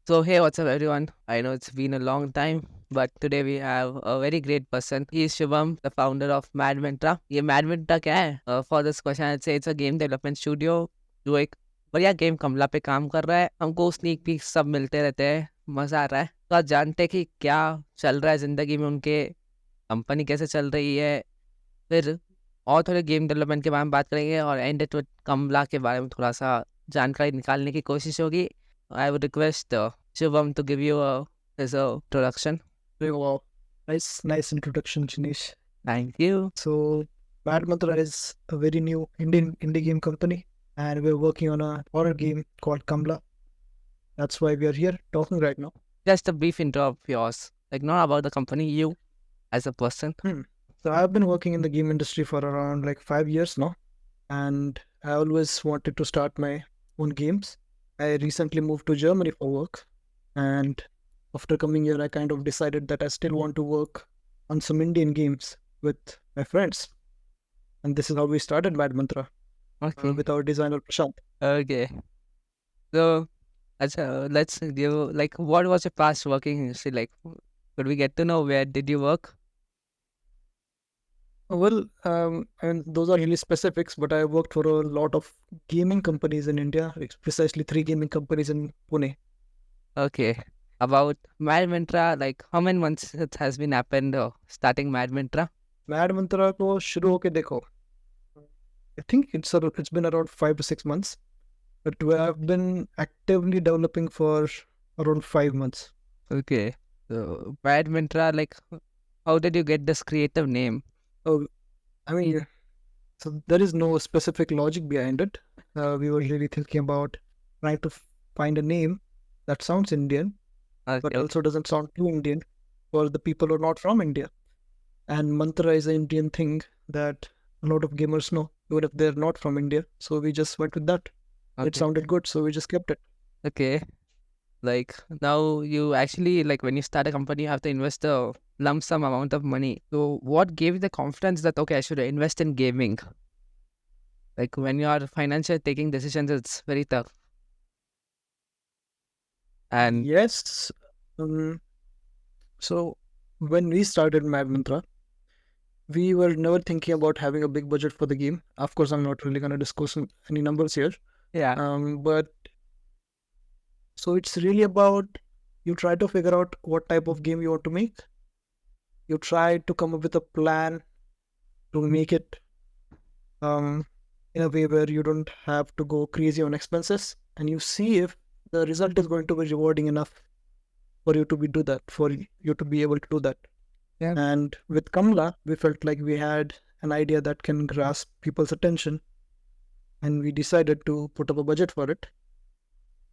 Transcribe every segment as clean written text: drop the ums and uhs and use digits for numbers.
So hey, what's up everyone? I know it's been a long time, but today we have a very great person. He is Shubham, the founder of Madmanthra. ये Madmanthra क्या है? For this question, I'd say it's a game development studio जो एक बढ़िया game कमला पे काम कर रहा है. हमको स्नीक पीक सब मिलते रहते हैं, मजा आ रहा है. तो आज जानते हैं कि क्या चल रहा है जिंदगी में उनके, कंपनी कैसे चल रही है. फिर और थोड़े गेम डेवलपमेंट के बारे में बात करेंगे और एंड एट कमला के बारे में थोड़ा सा जानकारी निकालने की कोशिश होगी. I would request Shivam to give you his introduction. Hey, wow. Nice introduction, Jinesh. Thank you. So, Madmanthra is a very new Indian indie game company, and we're working on a horror game called Kamla. That's why we are here talking right now. Just a brief intro of yours, like not about the company, you as a person. So, I've been working in the game industry for around like 5 years now, and I always wanted to start my own games. I recently moved to Germany for work, and after coming here, I kind of decided that I still want to work on some Indian games with my friends. And this is how we started Madmanthra Okay. with our designer Prashant. Okay. So, let's give like what was your past working history like? Could we get to know where did you work? Well, and those are really specifics, but I worked for a lot of gaming companies in India, precisely 3 gaming companies in Pune. Okay. About Madmanthra, like how many months it has been happened starting Madmanthra? Madmanthra को शुरू होके देखो. I think it's been around 5 to 6 months, but we have been actively developing for around 5 months. Okay. So Madmanthra, like how did you get this creative name? Oh, I mean, so there is no specific logic behind it. We were really thinking about trying to find a name that sounds Indian, but Okay. also doesn't sound too Indian for the people who are not from India. And mantra is an Indian thing that a lot of gamers know, even if they're not from India. So we just went with that. It Okay. sounded good, so we just kept it. Okay. Like now you actually like when you start a company you have to invest a lump sum amount of money. So what gave you the confidence that okay I should invest in gaming? Like when you are financial taking decisions it's very tough. And Yes. So when we started Madmantra, we were never thinking about having a big budget for the game. Of course, I'm not really going to discuss any numbers here. yeah. But so it's really about you try to figure out what type of game you want to make. You try to come up with a plan to make it in a way where you don't have to go crazy on expenses, and you see if the result is going to be rewarding enough for you to be able to do that. Yeah. And with Kamla, we felt like we had an idea that can grasp people's attention, and we decided to put up a budget for it,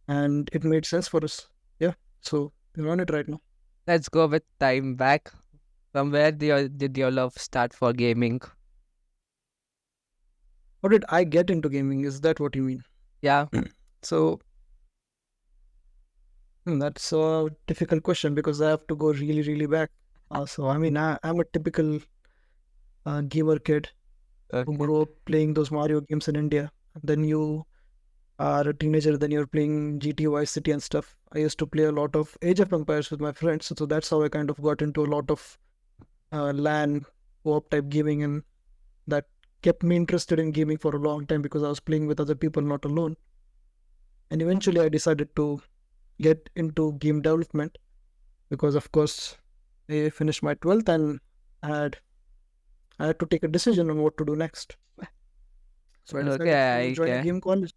and it made sense for us. Yeah, so we're on it right now. Let's go with time back. From where did your love start for gaming? How did I get into gaming? Is that what you mean? Yeah. So that's a difficult question because I have to go really, really back. So I mean, I'm a typical gamer kid who grew up playing those Mario games in India. Then you are a teenager, then you're playing GT Vice City and stuff. I used to play a lot of Age of Empires with my friends, so that's how I kind of got into a lot of LAN co-op type gaming, and that kept me interested in gaming for a long time because I was playing with other people, not alone. And eventually, I decided to get into game development because, of course, I finished my 12th and I had to take a decision on what to do next. So I decided to join a game college.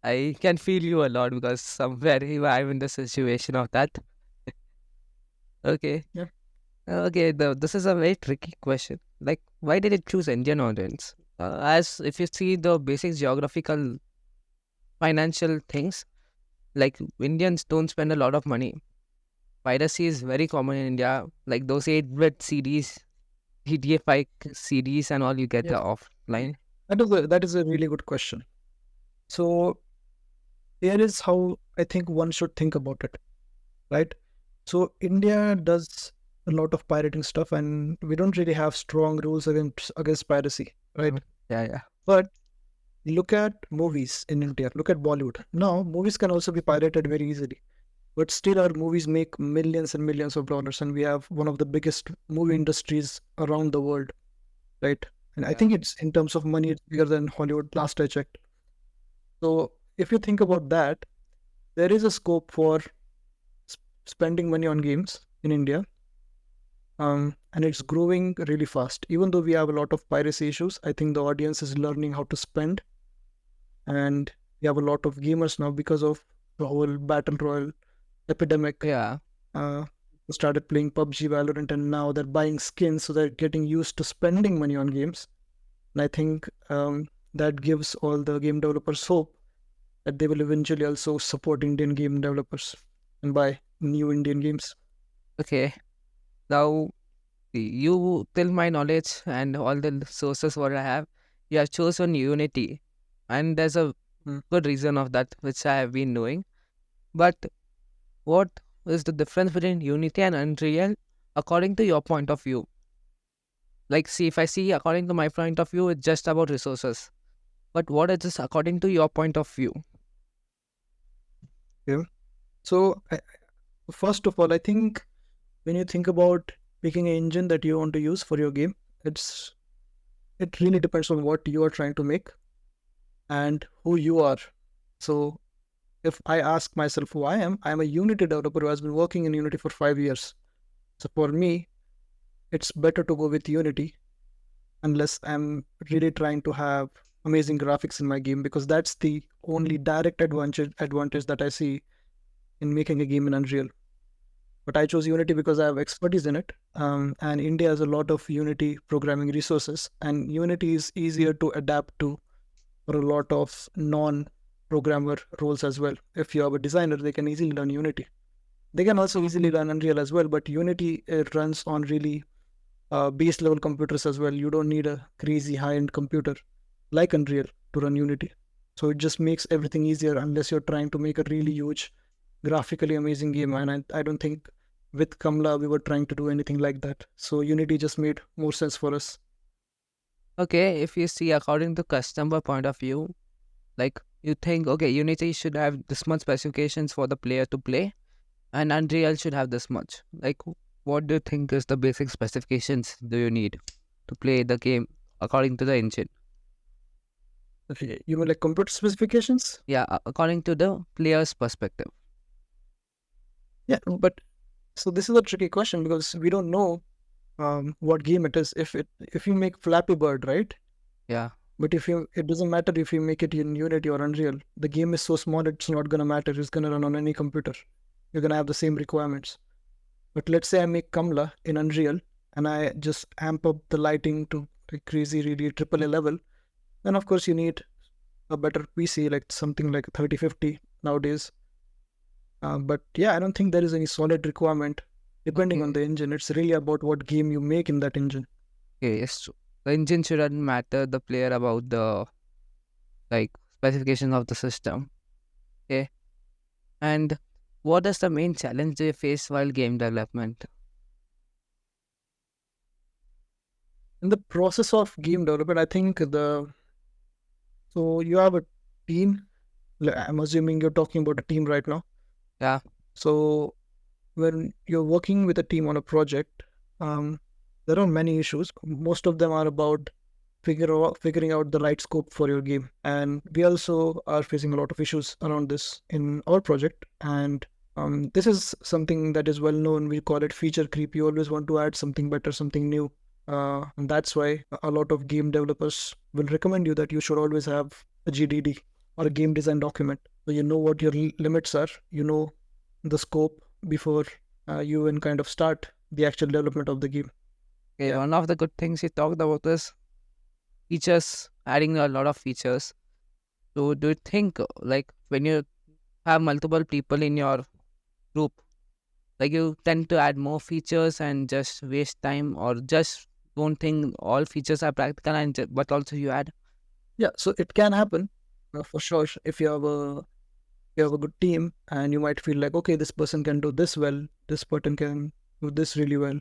I can feel you a lot because somewhere I'm in the situation of that. Okay. Yeah. Okay, this is a very tricky question. Like, why did it choose Indian audience? As if you see the basic geographical, financial things, like Indians don't spend a lot of money. Piracy is very common in India. Like those 8-bit CDs, GTA 5 CDs and all you get offline. That is a really good question. So here is how I think one should think about it, right? So India does a lot of pirating stuff, and we don't really have strong rules against piracy, right? Yeah. But look at movies in India. Look at Bollywood. Now, movies can also be pirated very easily. but still our movies make millions and millions of dollars, and we have one of the biggest movie industries around the world, right? And I Yeah. think it's, in terms of money, it's bigger than Hollywood last I checked. So if you think about that, there is a scope for spending money on games in India, and it's growing really fast. Even though we have a lot of piracy issues, I think the audience is learning how to spend, and we have a lot of gamers now because of the whole battle royale epidemic. Yeah. Uh, Started playing PUBG, Valorant, and now they're buying skins, so they're getting used to spending money on games. And I think that gives all the game developers hope that they will eventually also support Indian game developers and buy new Indian games. Okay. Now, you, till my knowledge and all the sources what I have, you have chosen Unity, and there's a Hmm. good reason of that which I have been knowing. But what is the difference between Unity and Unreal according to your point of view? Like, see, if I see according to my point of view, it's just about resources. But what is this according to your point of view? Yeah. So, first of all, I think when you think about picking an engine that you want to use for your game, it really depends on what you are trying to make and who you are. So, if I ask myself who I'm a Unity developer who has been working in Unity for 5 years. So for me, it's better to go with Unity unless I'm really trying to have amazing graphics in my game, because that's the only direct advantage that I see in making a game in Unreal. But I chose Unity because I have expertise in it, and India has a lot of Unity programming resources, and Unity is easier to adapt to for a lot of non-programmer roles as well. If you have a designer, they can easily learn Unity. They can also easily learn Unreal as well, but Unity runs on really base level computers as well. You don't need a crazy high end computer like Unreal to run Unity. So it just makes everything easier unless you're trying to make a really huge, graphically amazing game. And I don't think with Kamla we were trying to do anything like that. So Unity just made more sense for us. Okay, if you see according to customer point of view, like you think, okay, Unity should have this much specifications for the player to play, and Unreal should have this much. Like, what do you think is the basic specifications do you need to play the game according to the engine? Okay, you mean like computer specifications? Yeah, according to the player's perspective. Yeah, but so this is a tricky question because we don't know what game it is. If you make Flappy Bird, right? Yeah. But it doesn't matter if you make it in Unity or Unreal. The game is so small, it's not gonna matter. It's gonna run on any computer. You're gonna have the same requirements. But let's say I make Kamla in Unreal and I just amp up the lighting to a crazy, really AAA level. Then of course you need a better PC, like something like 3050 nowadays. But yeah, I don't think there is any solid requirement depending on Okay. the engine. It's really about what game you make in that engine. Okay, yes, true. The engine shouldn't matter the player about the like specifications of the system. Okay. And what is the main challenge they face while game development? In the process of game development, I think so you have a team. I'm assuming you're talking about a team right now. Yeah. So when you're working with a team on a project, um, there are many issues. Most of them are about figuring out the right scope for your game. And we also are facing a lot of issues around this in our project. And this is something that is well known. We call it feature creep. You always want to add something better, something new. And that's why a lot of game developers will recommend you that you should always have a GDD or a game design document. So you know what your limits are, you know the scope before you even kind of start the actual development of the game. Okay, Yeah. one of the good things you talked about is features, adding a lot of features. So do you think like when you have multiple people in your group, like you tend to add more features and just waste time, or just don't think all features are practical and but also you add? Yeah, so it can happen for sure. If you have a good team and you might feel like, okay, this person can do this well, this person can do this really well.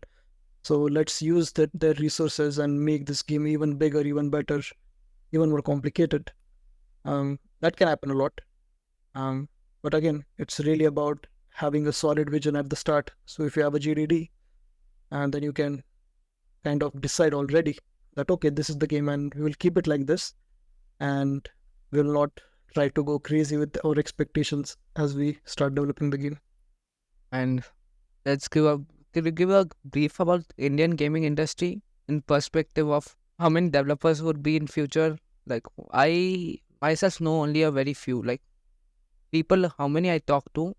So let's use their resources and make this game even bigger, even better, even more complicated. That can happen a lot. But again, it's really about having a solid vision at the start. So if you have a GDD, and then you can kind of decide already that okay, this is the game, and we will keep it like this, and we'll not try to go crazy with our expectations as we start developing the game. And let's give a could you give a brief about Indian gaming industry in perspective of how many developers would be in future? Like I myself know only a very few. Like people, how many I talk to,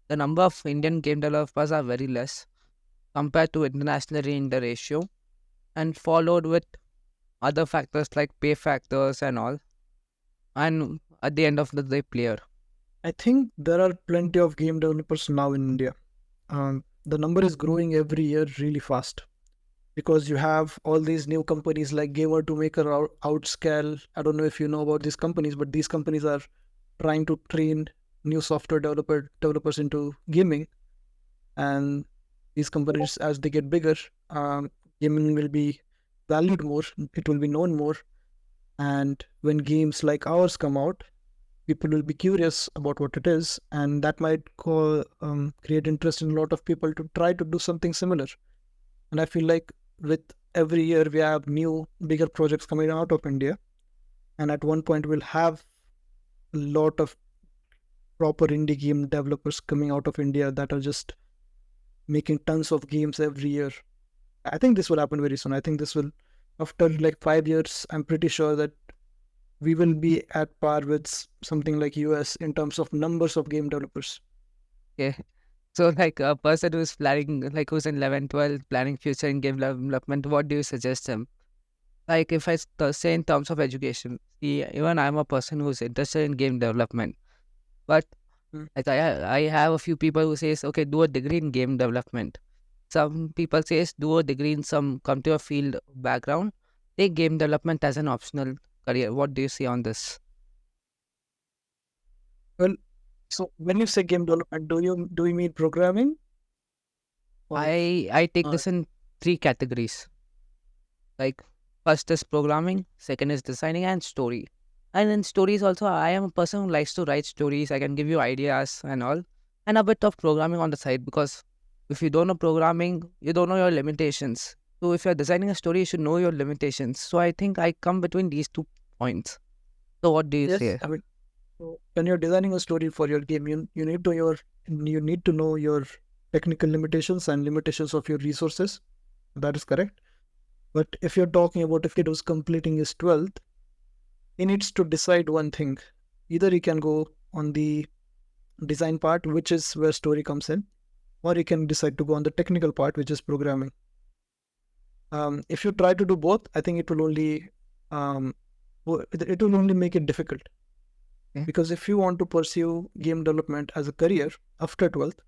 the number of Indian game developers are very less compared to internationally in the ratio, and followed with other factors like pay factors and all. And at the end of the day, player. I think there are plenty of game developers now in India. The number is growing every year really fast because you have all these new companies like Gamer to Maker or Outscale. I don't know if you know about these companies, but these companies are trying to train new software developers into gaming, and these companies, as they get bigger, gaming will be valued more, it will be known more, and when games like ours come out, people will be curious about what it is, and that might create interest in a lot of people to try to do something similar. And I feel like with every year we have new bigger projects coming out of India, and at one point we'll have a lot of proper indie game developers coming out of India that are just making tons of games every year. I think this will happen very soon. I think this will, after like 5 years, I'm pretty sure that we will be at par with something like US in terms of numbers of game developers. Okay. So like a person who's planning, like who's in 11, 12, planning future in game development, what do you suggest him? Like if say in terms of education, see, even I'm a person who's interested in game development, but Mm. like I have a few people who says, okay, do a degree in game development. Some people says do a degree in some come to a field background, take game development as an optional career. What do you see on this? Well, so when you say game development, do you mean programming or I take uh, this in three categories. Like first is programming, second is designing, and story. And in stories also, I am a person who likes to write stories. I can give you ideas and all, and a bit of programming on the side because if you don't know programming, you don't know your limitations. So if you're designing a story, you should know your limitations. So I think I come between these 2 points. So what do you yes? say? I mean, so when you're designing a story for your game, you need to know your technical limitations and limitations of your resources. That is correct. But if you're talking about a kid who's completing his 12th, he needs to decide one thing. Either he can go on the design part, which is where story comes in, or he can decide to go on the technical part, which is programming. If you try to do both, I think um, it will only make it difficult. Okay. Because if you want to pursue game development as a career after 12th,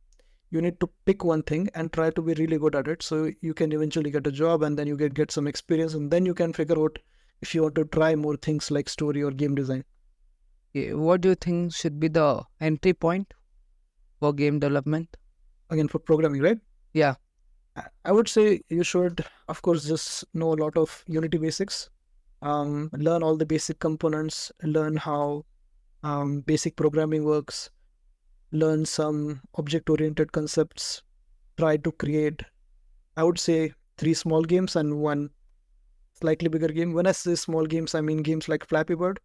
you need to pick one thing and try to be really good at it so you can eventually get a job, and then you get some experience, and then you can figure out if you want to try more things like story or game design. What do you think should be the entry point for game development? Again, for programming, right? Yeah. I would say you should, of course, just know a lot of Unity basics. Learn all the basic components, learn how basic programming works, learn some object oriented concepts, try to create, I would say, 3 small games and one slightly bigger game. When I say small games, I mean games like Flappy Bird,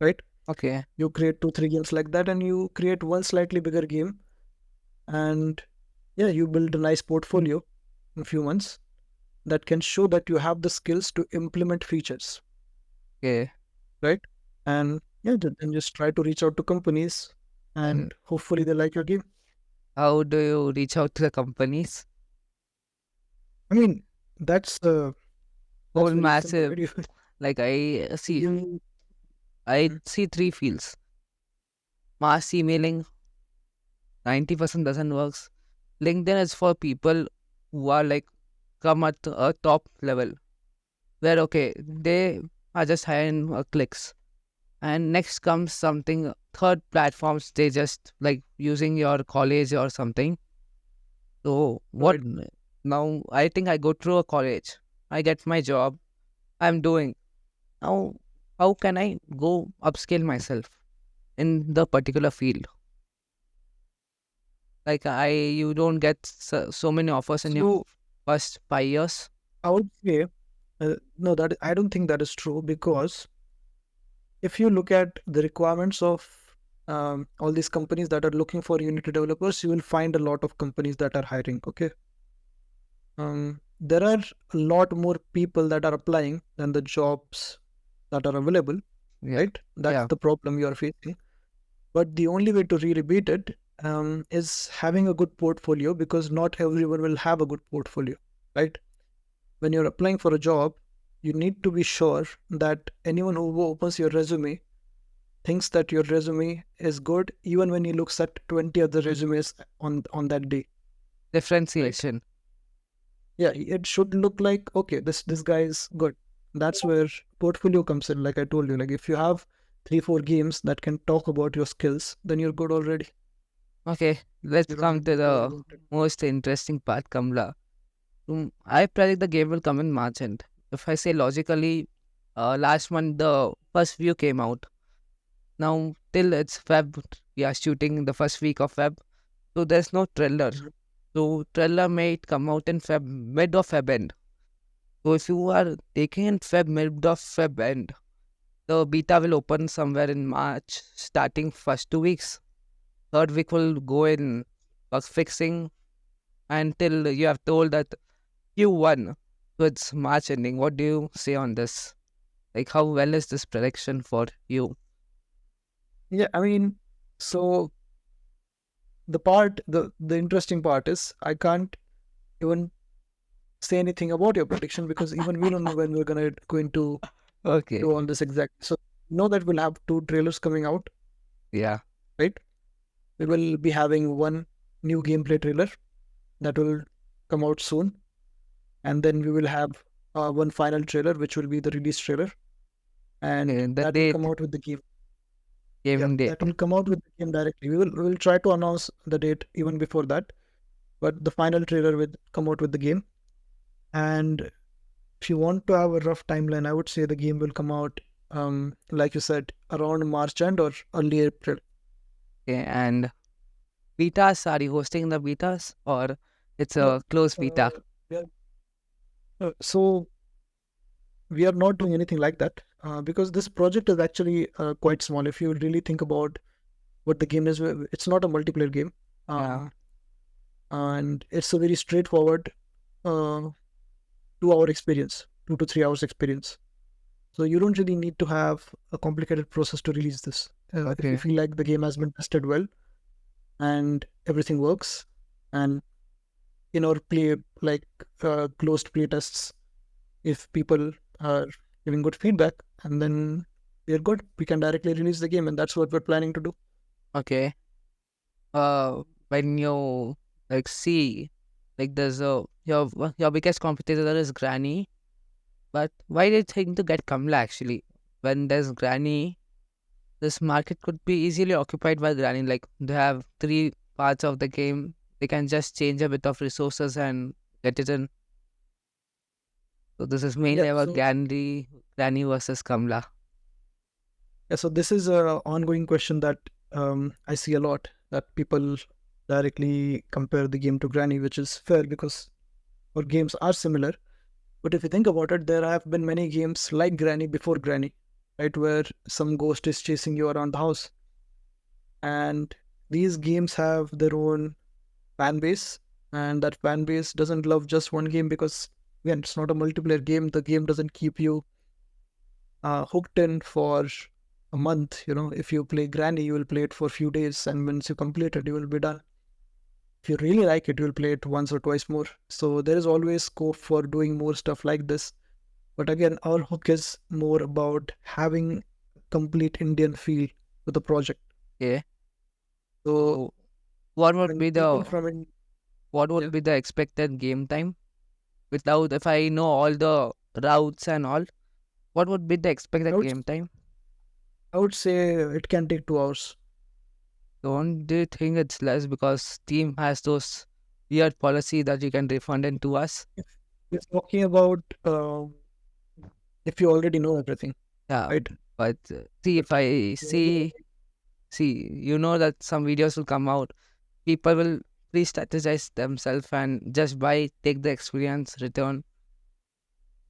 right? Okay. You create 2, 3 games like that, and you create one slightly bigger game, and yeah, you build a nice portfolio in a few months that can show that you have the skills to implement features, Okay. right? And yeah, then just try to reach out to companies, And and hopefully they like your game. how do you reach out to the companies? I mean, that's Whole that's very simple, massive. right? Like You I Mhm. see three fields. Mass emailing, 90% doesn't works. LinkedIn is for people who are like come at a top level where okay, they are just hiring clicks. And next comes something third platforms, they just like using your college or something. So what right. now I think I go through a college. I get my job. I'm doing. Now how can I go upscale myself in the particular field? Like you don't get so many offers in your So first 5 years. I would say no, that I don't think that is true, because if you look at the requirements of all these companies that are looking for Unity developers, you will find a lot of companies that are hiring. Okay, there are a lot more people that are applying than the jobs that are available. Yeah, Right, that's yeah, the problem you are facing. But the only way to really beat it is having a good portfolio, because not everyone will have a good portfolio. Right, when you're applying for a job, you need to be sure that anyone who opens your resume thinks that your resume is good, even when he looks at 20 other resumes on that day. Right, differentiation. yeah, it should look like, okay, this guy is good. That's where portfolio comes in. Like I told you, like if you have 3 4 games that can talk about your skills, then you're good already. Okay, let's You don't come need to to worry the about it. most interesting part, Kamla. I predict the game will come in March end. If I say logically, last month the first view came out. Now till it's Feb, we are shooting the first week of Feb, so there's no trailer. Mhm. So trailer may come out in Feb, mid of Feb end. So if you are taking in Feb, mid of Feb end, the beta will open somewhere in March, starting first 2 weeks. Third week will go in bug fixing until you have told that Q1. So it's March ending. What do you say on this? Like, how well is this prediction for you? Yeah, I mean, so the interesting part is I can't even say anything about your prediction, because even we don't know when we're gonna going to Okay. do all this exactly. So know that we'll have 2 trailers coming out, Yeah. right? We will be having one new gameplay trailer that will come out soon, and then we will have one final trailer, which will be the release trailer, and Okay. The that will come date, out with the game. Yeah, gaming date. that will come out with the game directly. We will try to announce the date even before that, but the final trailer will come out with the game. And if you want to have a rough timeline, I would say the game will come out, like you said, around March end or early April. Okay. And betas, are you hosting the betas or it's No, a closed beta? we are, so we are not doing anything like that, because this project is actually quite small. If you really think about what the game is, it's not a multiplayer game, Yeah. and it's a very straightforward uh, 2 hour experience, 2 to 3 hours experience. So you don't really need to have a complicated process to release this. If you Okay. feel like the game has been tested well and everything works, and in our play like closed play tests, if people are giving good feedback, and then we're good, we can directly release the game, and that's what we're planning to do. Okay. When you like see, like there's a your biggest competitor is Granny, but why do you think to get Kamla actually? When there's Granny, this market could be easily occupied by Granny. Like they have three parts of the game. They can just change a bit of resources and get it in. So this is Yeah, mainly about so Granny versus Kamla. this is a ongoing question that I see a lot, that people directly compare the game to Granny, which is fair because our games are similar. But if you think about it, there have been many games like Granny before Granny, right, where some ghost is chasing you around the house. And these games have their own fan base, and that fan base doesn't love just one game, because again, it's not a multiplayer game. The game doesn't keep you hooked in for a month. If you play Granny, you will play it for a few days, and once you complete it, you will be done. If you really like it, you'll play it once or twice more. So there is always scope for doing more stuff like this. But again, our hook is more about having complete Indian feel to the project. Okay. So So what would when be people the from in what would yeah, be the expected game time without if I know all the routes and all? What would be the I expected would game time? I would say it can take 2 hours. Don't you think it's less because Steam has those weird policy that you can refund in 2 hours? If you're talking about if you already know everything, Yeah, right? but see But if I if you already see you know that some videos will come out. People will pre-strategize themselves and just buy, take the experience, return.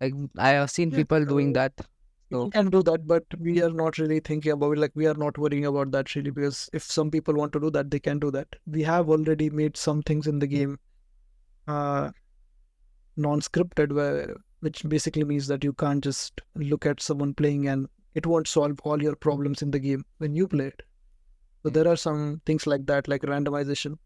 Like I have seen Yeah, people doing that. we So can do that, but we are not really thinking about it. Like, we are not worrying about that really, because if some people want to do that, they can do that. We have already made some things in the game uh, non-scripted, which basically means that you can't just look at someone playing and it won't solve all your problems in the game when you play it. So there are some things like that, like randomization.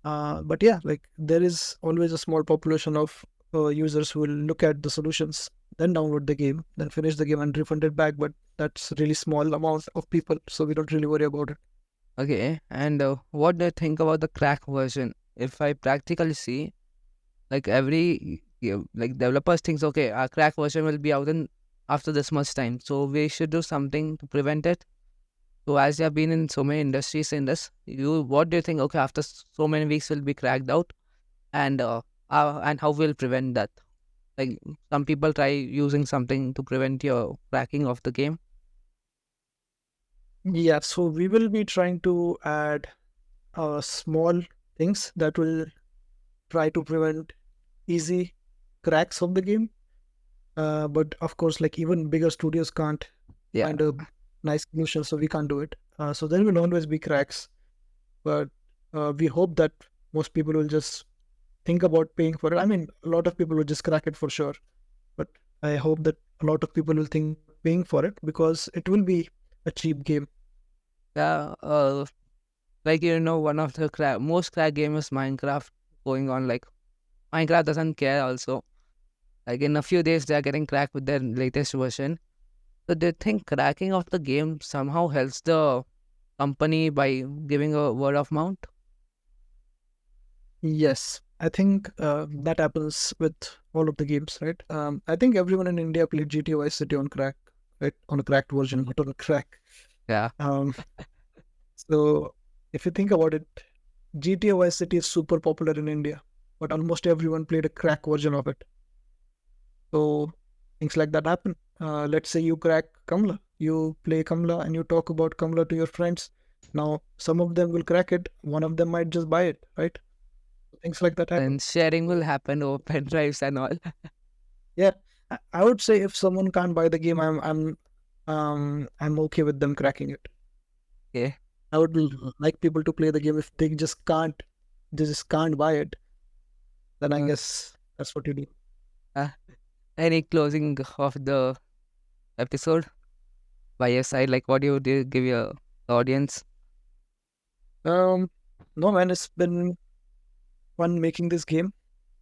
But yeah, like there is always a small population of users who will look at the solutions, then download the game, then finish the game and refund it back. But that's a really small amount of people, so we don't really worry about it. okay, and what do you think about the crack version? If I practically see, like like developers thinks, okay, our crack version will be out in after this much time, so we should do something to prevent it. So as you have been in so many industries in this, what do you think? Okay, after so many weeks will be cracked out, and how will prevent that? Like some people try using something to prevent your cracking of the game. Yeah, so we will be trying to add small things that will try to prevent easy cracks of the game. But of course, like even bigger studios can't Yeah, find a nice solution, so we can't do it. So there will always be cracks, but we hope that most people will just think about paying for it. I mean, a lot of people will just crack it for sure, but I hope that a lot of people will think paying for it because it will be a cheap game. yeah. Like one of the most crack game is Minecraft going on. Like Minecraft doesn't care also. Like in a few days they are getting cracked with their latest version. So do you think cracking of the game somehow helps the company by giving a word of mouth? Yes, I think that happens with all of the games, right? I think everyone in India played GTA Vice City on crack, right? On a cracked version, not on a crack. Yeah. Um, so if you think about it, GTA Vice City is super popular in India, but almost everyone played a crack version of it. So things like that happen. Let's say you crack Kamla, you play Kamla and you talk about Kamla to your friends. Now, some of them will crack it, one of them might just buy it, right? Things like that happen. And sharing will happen over pen drives and all. Yeah, I would say if someone can't buy the game, I'm okay with them cracking it. Okay. I would like people to play the game. If they just can't buy it, then I guess that's what you do. Uh, any closing of the episode by your side? Like what do you give your audience? Um, no man, it's been fun making this game,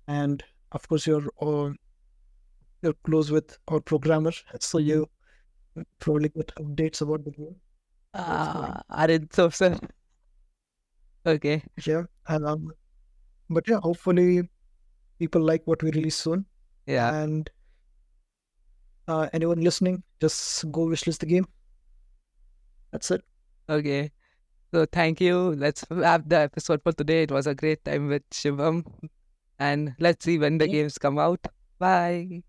and of course you're close with our programmer, so you probably get updates about the game, how it's going. Aren't so sir. Okay. Yeah, and but yeah, hopefully people like what we release soon, Yeah. and anyone listening, just go wishlist the game. That's it. Okay. So thank you. Let's wrap the episode for today. It was a great time with Shivam. And let's see when the Yeah. games come out. Bye.